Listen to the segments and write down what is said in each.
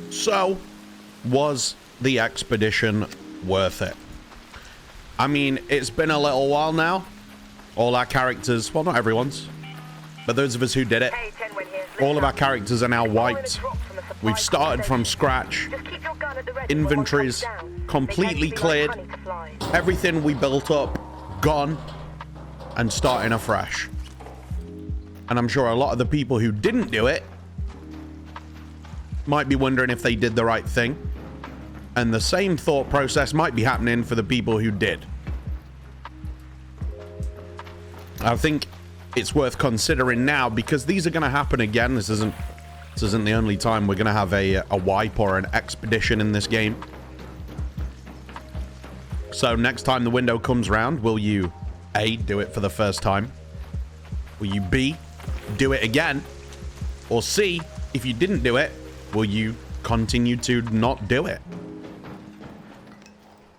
So, was the expedition worth it? I mean, it's been a little while now. All our characters, well, not everyone's, but those of us who did it, all of our characters are now wiped. We've started from scratch. Inventories completely cleared. Everything we built up, gone, and starting afresh. And I'm sure a lot of the people who didn't do it might be wondering if they did the right thing. And the same thought process might be happening for the people who did. I think it's worth considering now because these are going to happen again. This isn't the only time we're going to have a wipe or an expedition in this game. So next time the window comes around, will you A, do it for the first time? Will you B, do it again? Or C, if you didn't do it, will you continue to not do it?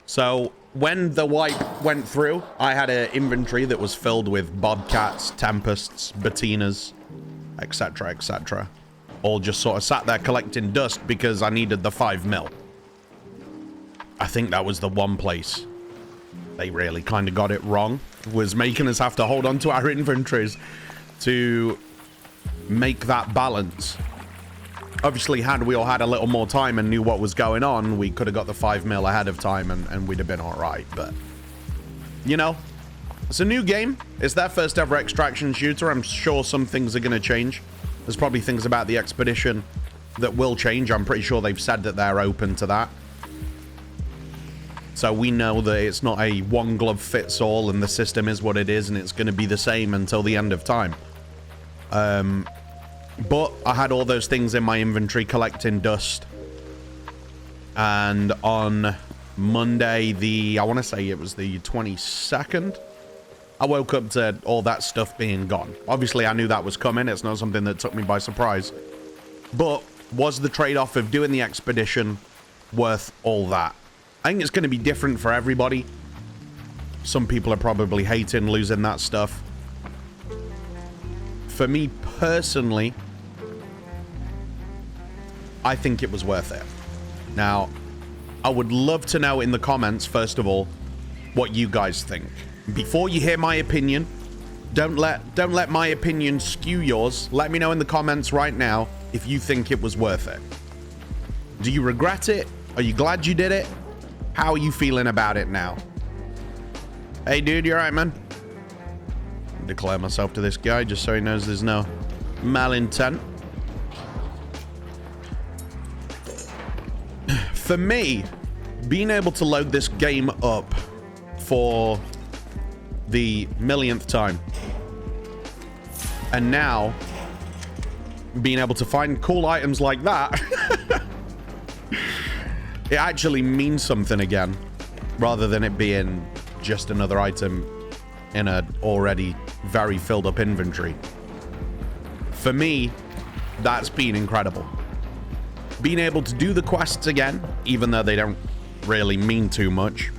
So when the wipe went through, I had an inventory that was filled with Bobcats, Tempests, Bettinas, etc., etc. All just sort of sat there collecting dust because I needed the 5 mil. I think that was the one place they really kind of got it wrong, was making us have to hold on to our inventories to make that balance. Obviously, had we all had a little more time and knew what was going on, we could have got the 5 mil ahead of time and we'd have been all right. But, you know, it's a new game. It's their first ever extraction shooter. I'm sure some things are going to change. There's probably things about the expedition that will change. I'm pretty sure they've said that they're open to that. So we know that it's not a one glove fits all and the system is what it is and it's going to be the same until the end of time. But I had all those things in my inventory collecting dust. And on Monday, I want to say it was the 22nd, I woke up to all that stuff being gone. Obviously, I knew that was coming. It's not something that took me by surprise. But was the trade-off of doing the expedition worth all that? I think it's going to be different for everybody. Some people are probably hating losing that stuff. For me personally, I think it was worth it. Now, I would love to know in the comments, first of all, what you guys think. Before you hear my opinion, don't let my opinion skew yours. Let me know in the comments right now if you think it was worth it. Do you regret it? Are you glad you did it? How are you feeling about it now? Hey dude, you alright, man? Declare myself to this guy just so he knows there's no malintent. For me, being able to load this game up for the millionth time, and now being able to find cool items like that, it actually means something again, rather than it being just another item in a already very filled up inventory. For me, that's been incredible. Being able to do the quests again, even though they don't really mean too much.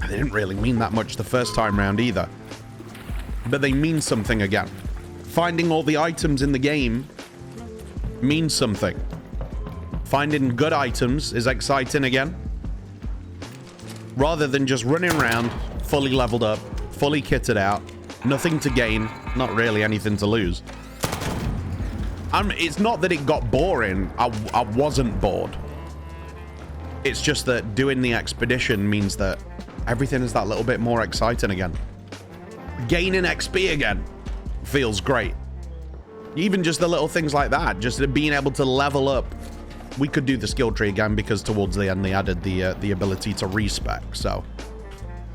They didn't really mean that much the first time round either. But they mean something again. Finding all the items in the game means something. Finding good items is exciting again. Rather than just running around, fully leveled up, fully kitted out, nothing to gain, not really anything to lose. It's not that it got boring. I wasn't bored. It's just that doing the expedition means that everything is that little bit more exciting again. Gaining XP again feels great. Even just the little things like that, just being able to level up. We could do the skill tree again because towards the end they added the ability to respec, so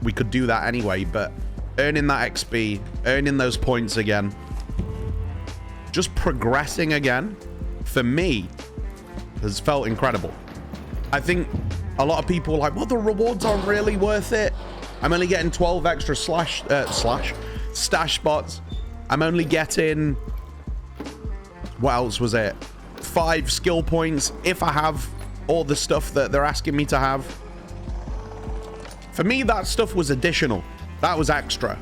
we could do that anyway. But earning that XP, earning those points again, just progressing again, for me, has felt incredible. I think a lot of people are like, well, the rewards aren't really worth it. I'm only getting 12 extra stash spots. I'm only getting, what else was it? 5 skill points if I have all the stuff that they're asking me to have. For me, that stuff was additional. That was extra.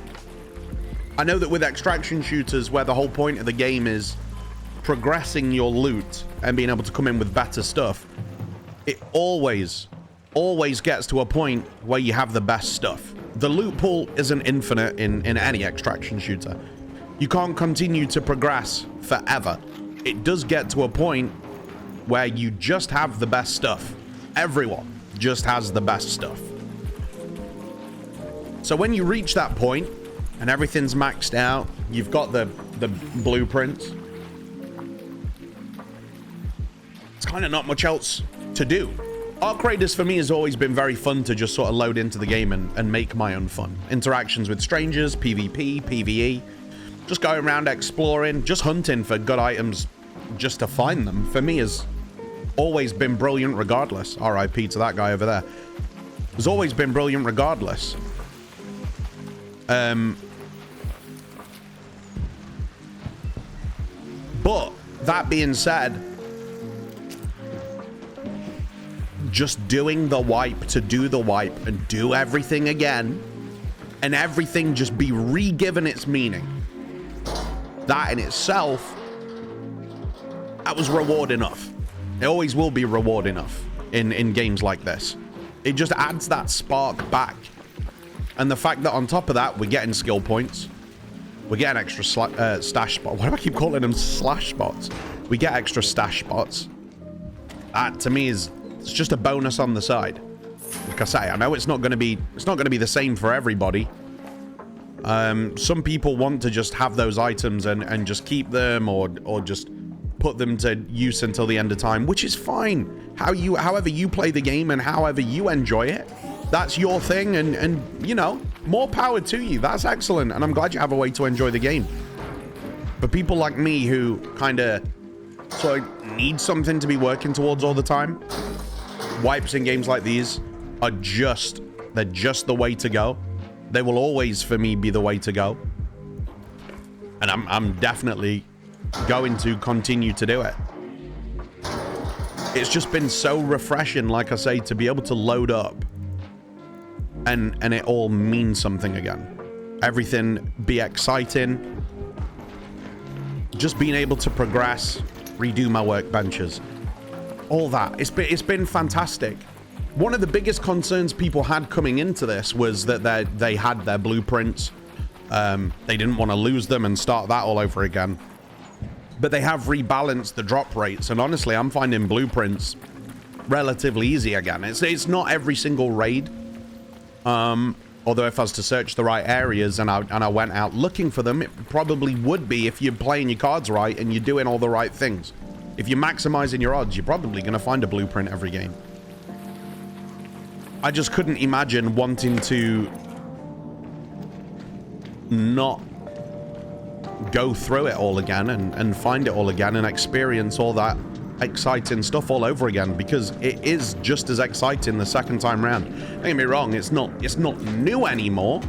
I know that with extraction shooters, where the whole point of the game is progressing your loot and being able to come in with better stuff, it always gets to a point where you have the best stuff. The loot pool isn't infinite in any extraction shooter. You can't continue to progress forever. It does get to a point where you just have the best stuff. Everyone just has the best stuff. So when you reach that point and everything's maxed out, you've got the blueprints, it's kind of not much else to do. Arc Raiders for me has always been very fun to just sort of load into the game and make my own fun. Interactions with strangers, PvP, PvE, just going around exploring, just hunting for good items just to find them, for me has always been brilliant regardless. RIP to that guy over there. Has always been brilliant regardless. But that being said, just doing the wipe to do the wipe and do everything again and everything just be re-given its meaning, that in itself, that was reward enough. It always will be reward enough in games like this. It just adds that spark back. And the fact that on top of that, we're getting skill points. We're getting extra stash spots. Why do I keep calling them slash spots? We get extra stash spots. That to me is, it's just a bonus on the side. Like I say, I know it's not going to be the same for everybody. Some people want to just have those items and just keep them or just put them to use until the end of time, which is fine. However you play the game and however you enjoy it, that's your thing, and you know, more power to you. That's excellent, and I'm glad you have a way to enjoy the game. But people like me who kind of sort of need something to be working towards all the time, wipes in games like these are just the way to go. They will always, for me, be the way to go. And I'm definitely going to continue to do it. It's just been so refreshing, like I say, to be able to load up and it all means something again. Everything be exciting. Just being able to progress, redo my workbenches, all that. It's been fantastic. One of the biggest concerns people had coming into this was that they had their blueprints. They didn't want to lose them and start that all over again. But they have rebalanced the drop rates, and honestly, I'm finding blueprints relatively easy again. It's not every single raid. Although if I was to search the right areas and I went out looking for them, it probably would be if you're playing your cards right and you're doing all the right things. If you're maximizing your odds, you're probably going to find a blueprint every game. I just couldn't imagine wanting to not go through it all again and find it all again and experience all that exciting stuff all over again, because it is just as exciting the second time round. Don't get me wrong, it's not new anymore,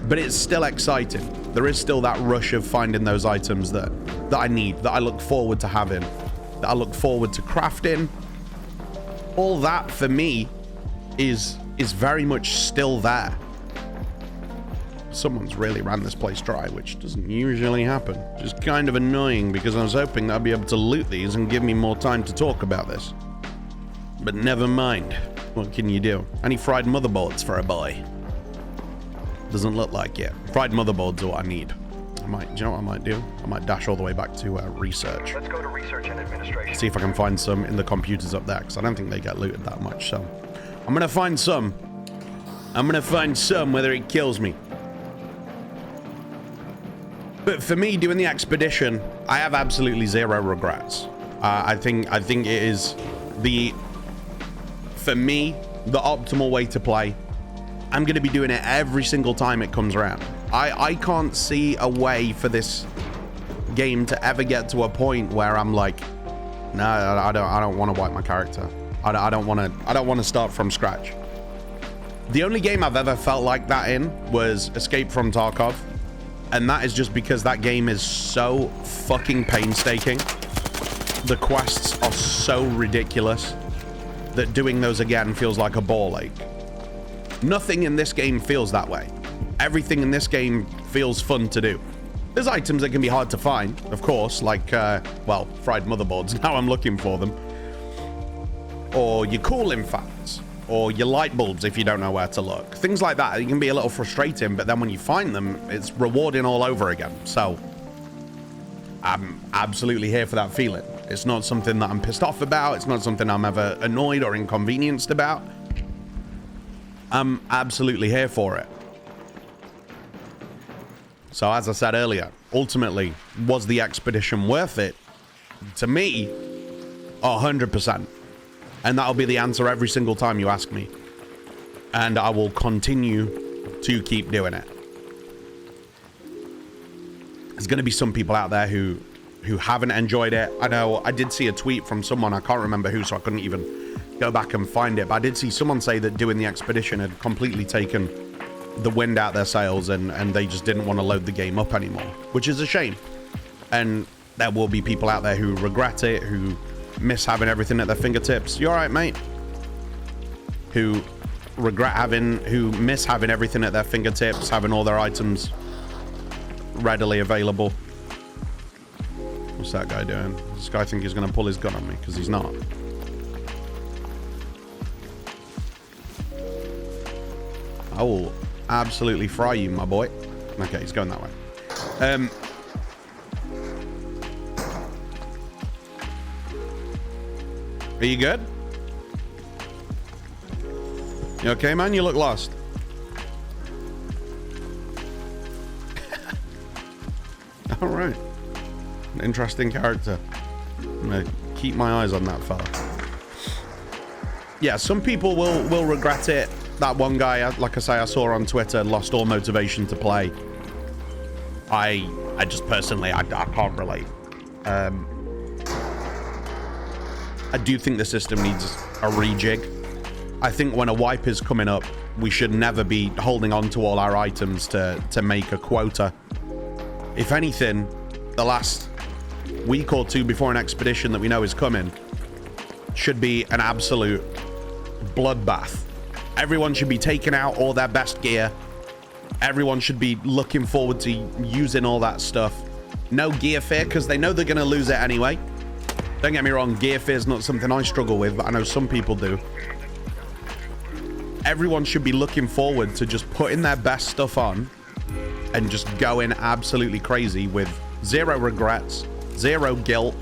but it's still exciting. There is still that rush of finding those items that I need, that I look forward to having, that I look forward to crafting. All that for me is very much still there. Someone's really ran this place dry, which doesn't usually happen. Which is kind of annoying, because I was hoping that I'd be able to loot these and give me more time to talk about this. But never mind. What can you do? Any fried motherboards for a boy? Doesn't look like it. Fried motherboards are what I need. Do you know what I might do? I might dash all the way back to research. Let's go to research and administration. See if I can find some in the computers up there, because I don't think they get looted that much. So I'm gonna find some. I'm gonna find some, whether it kills me. But for me, doing the expedition, I have absolutely zero regrets. I think it is for me, the optimal way to play. I'm going to be doing it every single time it comes around. I can't see a way for this game to ever get to a point where I'm like, no, I don't want to wipe my character. I don't want to start from scratch. The only game I've ever felt like that in was Escape from Tarkov. And that is just because that game is so fucking painstaking. The quests are so ridiculous that doing those again feels like a ball ache. Nothing in this game feels that way. Everything in this game feels fun to do. There's items that can be hard to find, of course, like, well, fried motherboards. Now I'm looking for them. Or your cooling fans. Or your light bulbs if you don't know where to look. Things like that. It can be a little frustrating, but then when you find them, it's rewarding all over again. So, I'm absolutely here for that feeling. It's not something that I'm pissed off about. It's not something I'm ever annoyed or inconvenienced about. I'm absolutely here for it. So as I said earlier, ultimately, was the expedition worth it? To me, 100%. And that'll be the answer every single time you ask me. And I will continue to keep doing it. There's going to be some people out there who haven't enjoyed it. I know I did see a tweet from someone, I can't remember who, so I couldn't even go back and find it. But I did see someone say that doing the expedition had completely taken the wind out their sails and they just didn't want to load the game up anymore, which is a shame. And there will be people out there who regret it, who miss having everything at their fingertips. You all right, mate? Who miss having everything at their fingertips, having all their items readily available. What's that guy doing? Does this guy think he's going to pull his gun on me? Because he's not. I will absolutely fry you, my boy. Okay, he's going that way. Are you good? You okay, man? You look lost. All right. An interesting character. I'm gonna keep my eyes on that fella. Yeah, some people will regret it. That one guy, like I say, I saw on Twitter, lost all motivation to play. I just personally, I can't relate. I do think the system needs a rejig. I think when a wipe is coming up, we should never be holding on to all our items to make a quota. If anything, the last week or two before an expedition that we know is coming should be an absolute bloodbath. Everyone should be taking out all their best gear. Everyone should be looking forward to using all that stuff. No gear fear, because they know they're going to lose it anyway. Don't get me wrong, gear fear is not something I struggle with, but I know some people do. Everyone should be looking forward to just putting their best stuff on and just going absolutely crazy with zero regrets, zero guilt,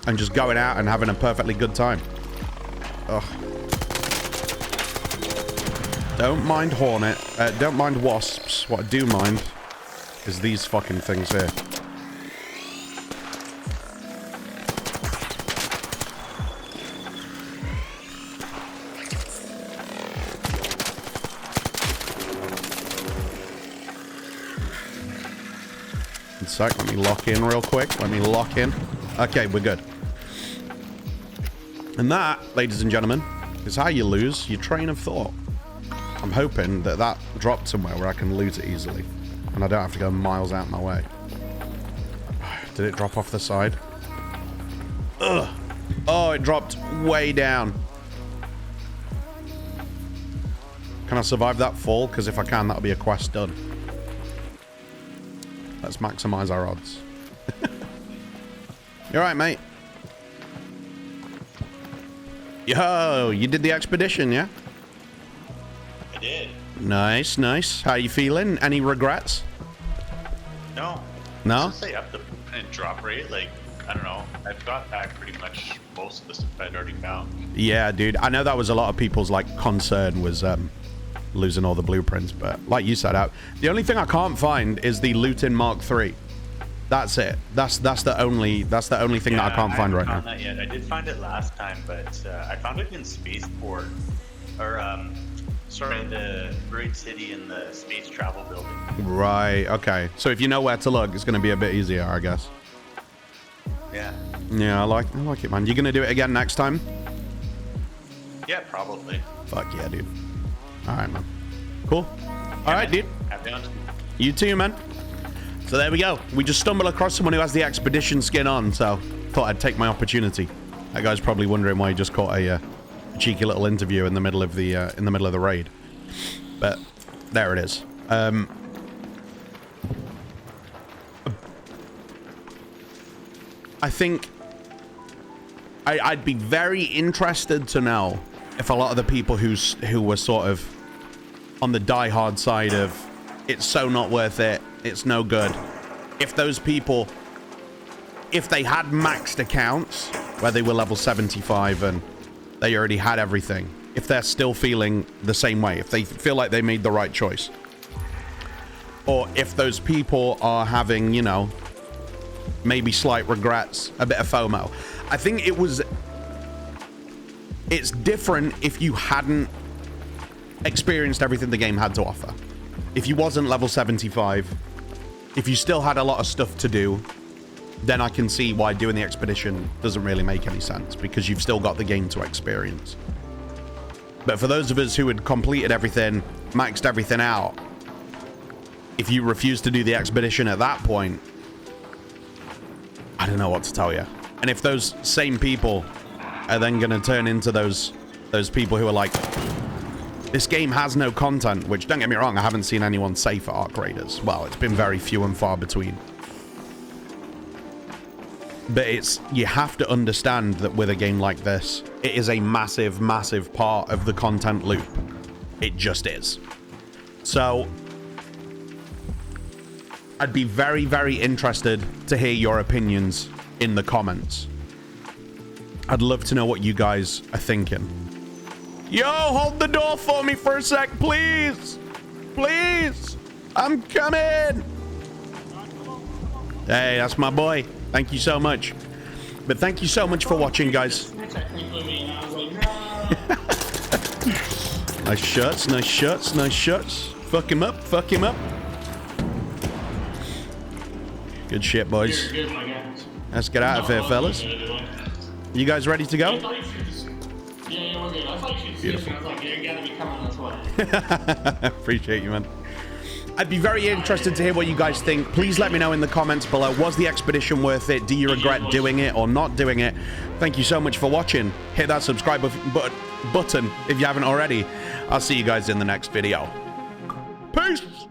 and just going out and having a perfectly good time. Ugh. Don't mind Hornet. Don't mind wasps. What I do mind is these fucking things here. One sec, let me lock in real quick. Let me lock in. Okay, we're good. And that, ladies and gentlemen, is how you lose your train of thought. I'm hoping that that dropped somewhere where I can loot it easily. And I don't have to go miles out my way. Did it drop off the side? Ugh. Oh, it dropped way down. Can I survive that fall? Because if I can, that'll be a quest done. Let's maximize our odds. You alright, mate? Yo, you did the expedition, yeah? I did. Nice, nice. How you feeling? Any regrets? No. No? Let's say up the drop rate, like, I don't know. I've got back pretty much most of the stuff I'd already found. Yeah, dude. I know that was a lot of people's, like, concern was losing all the blueprints, but like you said, the only thing I can't find is the loot in Mark III. That's it. That's the only thing that I can't find right now. I haven't found that yet. I did find it last time, but I found it in Spaceport, or sorry, the Great City in the Space Travel Building. Right. Okay. So if you know where to look, it's going to be a bit easier, I guess. Yeah. Yeah, I like it, man. You gonna do it again next time? Yeah, probably. Fuck yeah, dude. All right, man. Cool. All right, dude. Happy hunting. You too, man. So there we go. We just stumbled across someone who has the expedition skin on, so thought I'd take my opportunity. That guy's probably wondering why he just caught a cheeky little interview in the middle of the raid. But there it is. I think I'd be very interested to know if a lot of the people who were sort of on the die-hard side of it's so not worth it, it's no good, if those people, if they had maxed accounts where they were level 75 and they already had everything, if they're still feeling the same way, if they feel like they made the right choice, or if those people are having, you know, maybe slight regrets, a bit of FOMO. I think it's different if you hadn't experienced everything the game had to offer. If you wasn't level 75, if you still had a lot of stuff to do, then I can see why doing the expedition doesn't really make any sense, because you've still got the game to experience. But for those of us who had completed everything, maxed everything out, if you refuse to do the expedition at that point, I don't know what to tell you. And if those same people are then going to turn into those people who are like, this game has no content, which, don't get me wrong, I haven't seen anyone say for Arc Raiders. Well, it's been very few and far between. But you have to understand that with a game like this, it is a massive, massive part of the content loop. It just is. So I'd be very, very interested to hear your opinions in the comments. I'd love to know what you guys are thinking. Yo, hold the door for me for a sec, please. Please. I'm coming. Hey, that's my boy. Thank you so much. But thank you so much for watching, guys. Nice shots, nice shots, nice shots. Fuck him up, fuck him up. Good shit, boys. Let's get out of here, fellas. You guys ready to go? Beautiful. Appreciate you, man. I'd be very interested to hear what you guys think. Please let me know in the comments below. Was the expedition worth it? Do you regret doing it or not doing it? Thank you so much for watching. Hit that subscribe button if you haven't already. I'll see you guys in the next video. Peace!